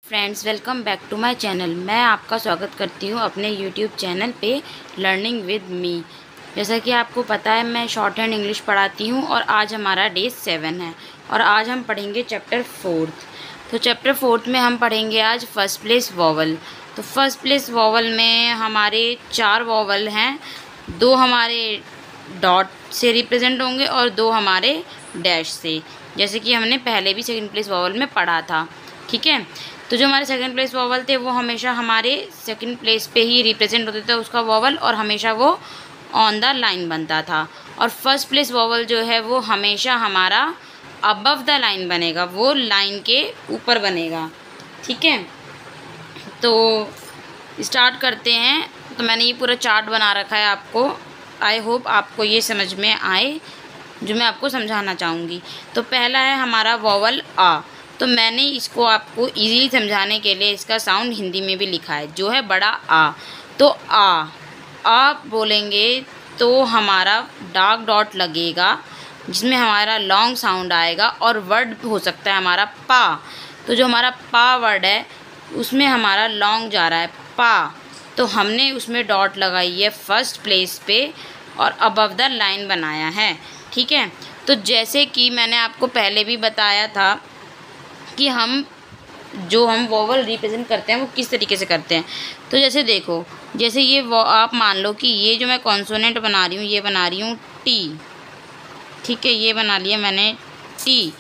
Friends, welcome back to my channel. मैं आपका स्वागत करती हूँ अपने यूट्यूब चैनल पे लर्निंग विद मी। जैसा कि आपको पता है, मैं शॉर्ट हैंड इंग्लिश पढ़ाती हूँ और आज हमारा डे 7 है और आज हम पढ़ेंगे चैप्टर 4। तो चैप्टर 4 में हम पढ़ेंगे आज फर्स्ट प्लेस वॉवल। तो फर्स्ट प्लेस वॉवल में हमारे 4 वॉवल हैं, 2 हमारे डॉट से रिप्रेजेंट होंगे और 2 हमारे डैश से, जैसे कि हमने पहले भी सेकंड प्लेस वॉवल में पढ़ा था। ठीक है, तो जो हमारे सेकंड प्लेस वॉवल थे वो हमेशा हमारे सेकंड प्लेस पे ही रिप्रेजेंट होते थे उसका वॉवल, और हमेशा वो ऑन द लाइन बनता था। और फर्स्ट प्लेस वॉवल जो है वो हमेशा हमारा अबव द लाइन बनेगा, वो लाइन के ऊपर बनेगा। ठीक है, तो स्टार्ट करते हैं। तो मैंने ये पूरा चार्ट बना रखा है आपको, आई होप आपको ये समझ में आए जो मैं आपको समझाना चाहूँगी। तो पहला है हमारा वॉवल आ। तो मैंने इसको आपको इजीली समझाने के लिए इसका साउंड हिंदी में भी लिखा है, जो है बड़ा आ। तो आ बोलेंगे तो हमारा डार्क डॉट लगेगा जिसमें हमारा लॉन्ग साउंड आएगा, और वर्ड हो सकता है हमारा पा। तो जो हमारा पा वर्ड है उसमें हमारा लॉन्ग जा रहा है पा, तो हमने उसमें डॉट लगाई है फर्स्ट प्लेस पे और अबव द लाइन बनाया है। ठीक है, तो जैसे कि मैंने आपको पहले भी बताया था कि हम वॉवल रिप्रेजेंट करते हैं वो किस तरीके से करते हैं। तो जैसे देखो, जैसे ये आप मान लो कि ये जो मैं कॉन्सोनेंट बना रही हूँ, ये बना रही हूँ टी। ठीक है, ये बना लिया मैंने टी।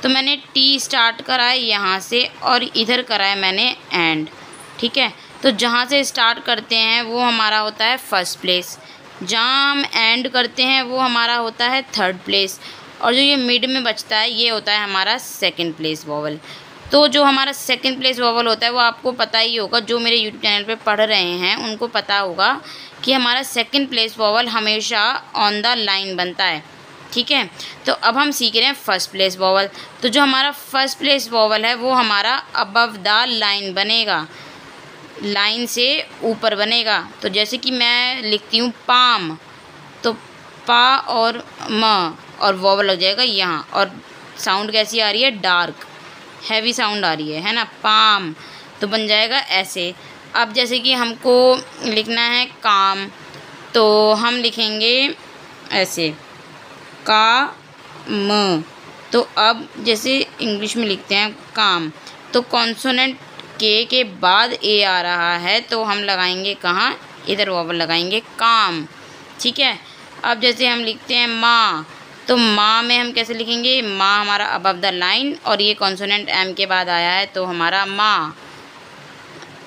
तो मैंने टी स्टार्ट करा है यहाँ से और इधर करा है मैंने एंड। ठीक है, तो जहाँ से स्टार्ट करते हैं वो हमारा होता है फर्स्ट प्लेस, जहाँ हम एंड करते हैं वो हमारा होता है थर्ड प्लेस, और जो ये मिड में बचता है ये होता है हमारा सेकंड प्लेस वॉवल। तो जो हमारा सेकंड प्लेस वॉवल होता है वो आपको पता ही होगा, जो मेरे यूट्यूब चैनल पे पढ़ रहे हैं उनको पता होगा कि हमारा सेकंड प्लेस वॉवल हमेशा ऑन द लाइन बनता है। ठीक है, तो अब हम सीख रहे हैं फर्स्ट प्लेस वॉवल। तो जो हमारा फर्स्ट प्लेस वॉवल है वो हमारा अबव द लाइन बनेगा, लाइन से ऊपर बनेगा। तो जैसे कि मैं लिखती हूँ पाम, तो पा और म और वॉवल लग जाएगा यहाँ, और साउंड कैसी आ रही है, डार्क हैवी साउंड आ रही है ना, पाम। तो बन जाएगा ऐसे। अब जैसे कि हमको लिखना है काम, तो हम लिखेंगे ऐसे का म। तो अब जैसे इंग्लिश में लिखते हैं काम, तो कॉन्सोनेंट के बाद ए आ रहा है तो हम लगाएंगे कहाँ, इधर वॉवल लगाएंगे काम। ठीक है, अब जैसे हम लिखते हैं माँ, तो माँ में हम कैसे लिखेंगे, माँ हमारा अबव द लाइन और ये कॉन्सोनेंट एम के बाद आया है तो हमारा माँ।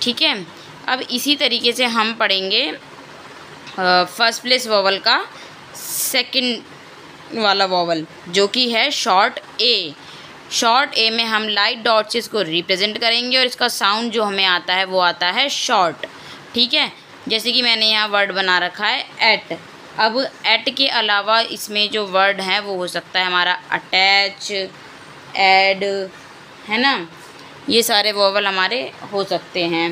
ठीक है, अब इसी तरीके से हम पढ़ेंगे फर्स्ट प्लेस वॉवल का सेकंड वाला वॉवल, जो कि है शॉर्ट ए। शॉर्ट ए में हम लाइट डॉट से इसको रिप्रेजेंट करेंगे और इसका साउंड जो हमें आता है वो आता है शॉर्ट। ठीक है, जैसे कि मैंने यहाँ वर्ड बना रखा है एट। अब एट के अलावा इसमें जो वर्ड है वो हो सकता है हमारा अटैच, ऐड, है ना, ये सारे वॉवल हमारे हो सकते हैं।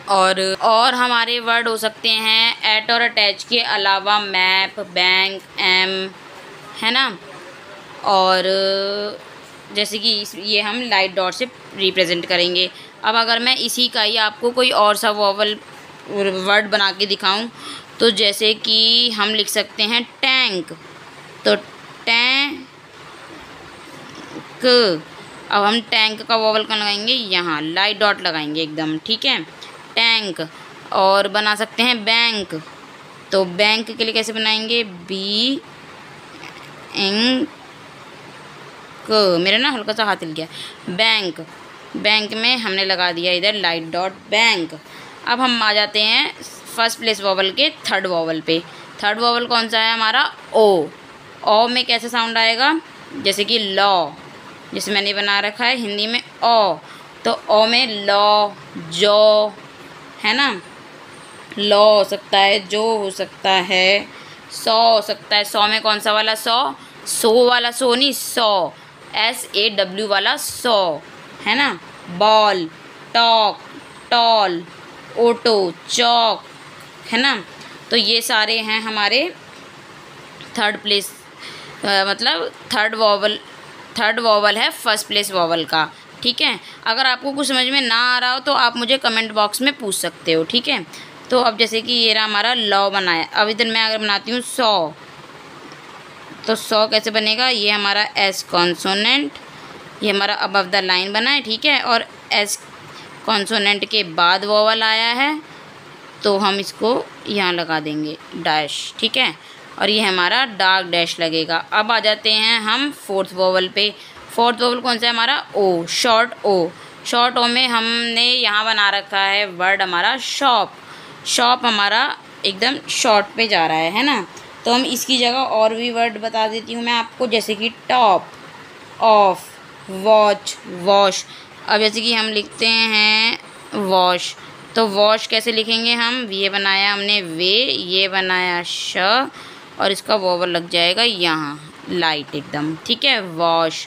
और हमारे वर्ड हो सकते हैं एट और अटैच के अलावा मैप, बैंक, एम, है ना। और जैसे कि ये हम लाइट डॉट से रिप्रेजेंट करेंगे। अब अगर मैं इसी का ही आपको कोई और सा वॉवल वर्ड बना के दिखाऊं, तो जैसे कि हम लिख सकते हैं टैंक, तो टैंक। अब हम टैंक का वॉवल कहाँ लगाएंगे, यहाँ लाइट डॉट लगाएंगे एकदम। ठीक है, टैंक। और बना सकते हैं बैंक, तो बैंक के लिए कैसे बनाएंगे, बी एंग, मेरा ना हल्का सा हाथ हिल गया, बैंक। बैंक में हमने लगा दिया इधर लाइट डॉट बैंक। अब हम आ जाते हैं फर्स्ट प्लेस वॉवल के थर्ड वॉवल पे। थर्ड वॉवल कौन सा है हमारा, ओ में कैसे साउंड आएगा, जैसे कि लॉ, जैसे मैंने बना रखा है हिंदी में ओ, तो ओ में लॉ, जो, है ना, लॉ हो सकता है, जो हो सकता है, सौ हो सकता है। सौ में कौन सा वाला सो वाला सो नहीं, सौ, SAW वाला सौ, है ना। बॉल, टॉक, टॉल, ऑटो, चौक, है ना। तो ये सारे हैं हमारे थर्ड प्लेस, मतलब थर्ड वॉवल है फर्स्ट प्लेस वॉवल का। ठीक है। अगर आपको कुछ समझ में ना आ रहा हो तो आप मुझे कमेंट बॉक्स में पूछ सकते हो, ठीक है। तो अब जैसे कि ये रहा हमारा लॉ बनाया। अब इधर मैं अगर बनाती हूँ 100, तो 100 कैसे बनेगा, ये हमारा एस कॉन्सोनेंट, ये हमारा अबव द लाइन बना है, ठीक है। और एस कॉन्सोनेंट के बाद वोवल आया है तो हम इसको यहाँ लगा देंगे डैश, ठीक है। और ये हमारा डार्क डैश लगेगा। अब आ जाते हैं हम फोर्थ वोवल पे। फोर्थ वोवल कौन सा है हमारा, ओ, शॉर्ट ओ। शॉर्ट ओ में हमने यहाँ बना रखा है वर्ड हमारा शॉप। शॉप हमारा एकदम शॉर्ट पे जा रहा है ना। तो हम इसकी जगह और भी वर्ड बता देती हूँ मैं आपको, जैसे कि टॉप, ऑफ, वॉच, वॉश। अब जैसे कि हम लिखते हैं वॉश, तो वॉश कैसे लिखेंगे हम, ये बनाया हमने वे, ये बनाया श, और इसका वोवल लग जाएगा यहाँ लाइट एकदम, ठीक है, वॉश।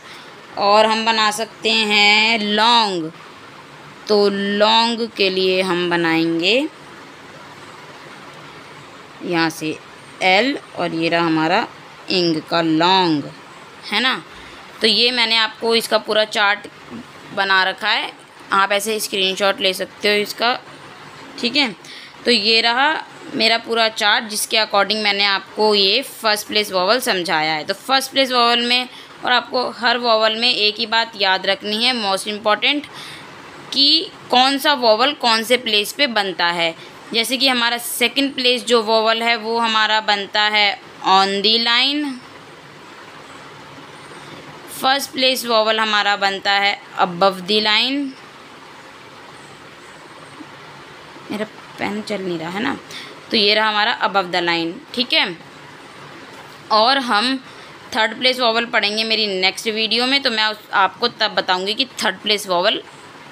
और हम बना सकते हैं लॉन्ग, तो लॉन्ग के लिए हम बनाएंगे यहाँ से एल, और ये रहा हमारा इंग का लॉन्ग, है ना। तो ये मैंने आपको इसका पूरा चार्ट बना रखा है, आप ऐसे स्क्रीनशॉट ले सकते हो इसका, ठीक है। तो ये रहा मेरा पूरा चार्ट, जिसके अकॉर्डिंग मैंने आपको ये फर्स्ट प्लेस वोवल समझाया है। तो फर्स्ट प्लेस वोवल में, और आपको हर वोवल में एक ही बात याद रखनी है, मोस्ट इम्पॉर्टेंट, कि कौन सा वोवल कौन से प्लेस पे बनता है। जैसे कि हमारा सेकंड प्लेस जो वोवल है वो हमारा बनता है on the line. First place vowel हमारा बनता है अबव दी लाइन। मेरा पेन चल नहीं रहा है ना, तो ये रहा हमारा अबव द लाइन, ठीक है। और हम थर्ड प्लेस वोवल पढ़ेंगे मेरी नेक्स्ट वीडियो में, तो मैं आपको तब बताऊंगी कि थर्ड प्लेस वोवल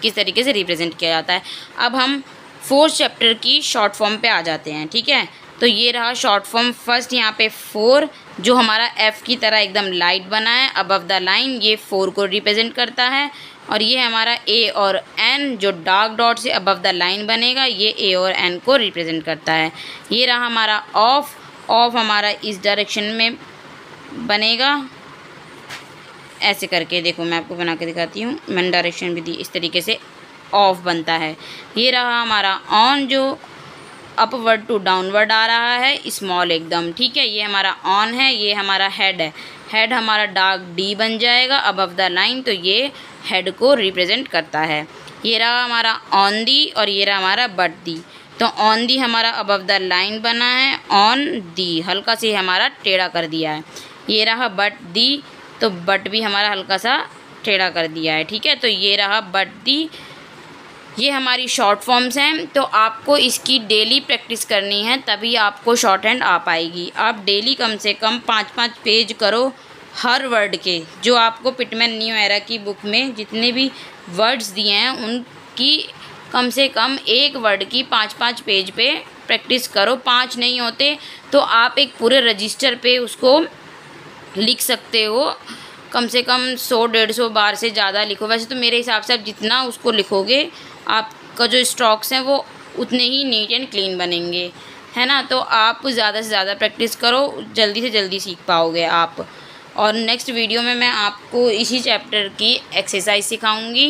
किस तरीके से रिप्रेजेंट किया जाता है। अब हम फोर्थ चैप्टर की शॉर्ट फॉर्म पे आ जाते हैं, ठीक है। तो ये रहा शॉर्ट फॉर्म। फर्स्ट यहाँ पे 4, जो हमारा एफ़ की तरह एकदम लाइट बना है अबव द लाइन, ये 4 को रिप्रेजेंट करता है। और ये हमारा ए और एन, जो डार्क डॉट से अबव द लाइन बनेगा, ये ए और एन को रिप्रेजेंट करता है। ये रहा हमारा ऑफ। ऑफ हमारा इस डायरेक्शन में बनेगा, ऐसे करके, देखो मैं आपको बना के दिखाती हूँ, मैंने डायरेक्शन भी दी, इस तरीके से ऑफ बनता है। ये रहा हमारा ऑन, जो अपवर्ड टू डाउनवर्ड आ रहा है, स्मॉल एकदम, ठीक है। ये हमारा ऑन है। ये हमारा हेड है। हेड हमारा डार्क डी बन जाएगा अबव द लाइन, तो ये हेड को रिप्रेजेंट करता है। ये रहा हमारा ऑन दी, और ये रहा हमारा बट दी। तो ऑन दी हमारा अबव द लाइन बना है, ऑन दी हल्का से हमारा टेढ़ा कर दिया है। ये रहा बट दी, तो बट भी हमारा हल्का सा टेढ़ा कर दिया है, ठीक है। तो ये रहा बट दी। ये हमारी शॉर्ट फॉर्म्स हैं। तो आपको इसकी डेली प्रैक्टिस करनी है, तभी आपको शॉर्ट हैंड आ पाएगी। आप डेली कम से कम 5-5 पेज करो हर वर्ड के। जो आपको पिटमैन न्यू एरा की बुक में जितने भी वर्ड्स दिए हैं, उनकी कम से कम एक वर्ड की 5-5 पेज पे प्रैक्टिस करो। 5 नहीं होते तो आप एक पूरे रजिस्टर पे उसको लिख सकते हो। कम से कम 100-150 बार से ज़्यादा लिखो। वैसे तो मेरे हिसाब से आप जितना उसको लिखोगे, आपका जो स्ट्रोक्स हैं वो उतने ही नीट एंड क्लीन बनेंगे, है ना। तो आप ज़्यादा से ज़्यादा प्रैक्टिस करो, जल्दी से जल्दी सीख पाओगे आप। और नेक्स्ट वीडियो में मैं आपको इसी चैप्टर की एक्सरसाइज सिखाऊंगी,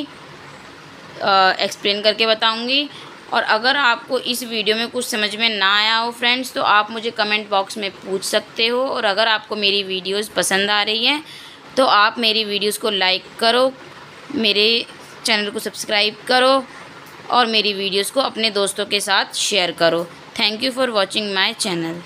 एक्सप्लेन करके बताऊंगी। और अगर आपको इस वीडियो में कुछ समझ में ना आया हो फ्रेंड्स, तो आप मुझे कमेंट बॉक्स में पूछ सकते हो। और अगर आपको मेरी वीडियोस पसंद आ रही हैं तो आप मेरी वीडियोस को लाइक करो, मेरे चैनल को सब्सक्राइब करो, और मेरी वीडियोस को अपने दोस्तों के साथ शेयर करो। Thank you for watching my channel.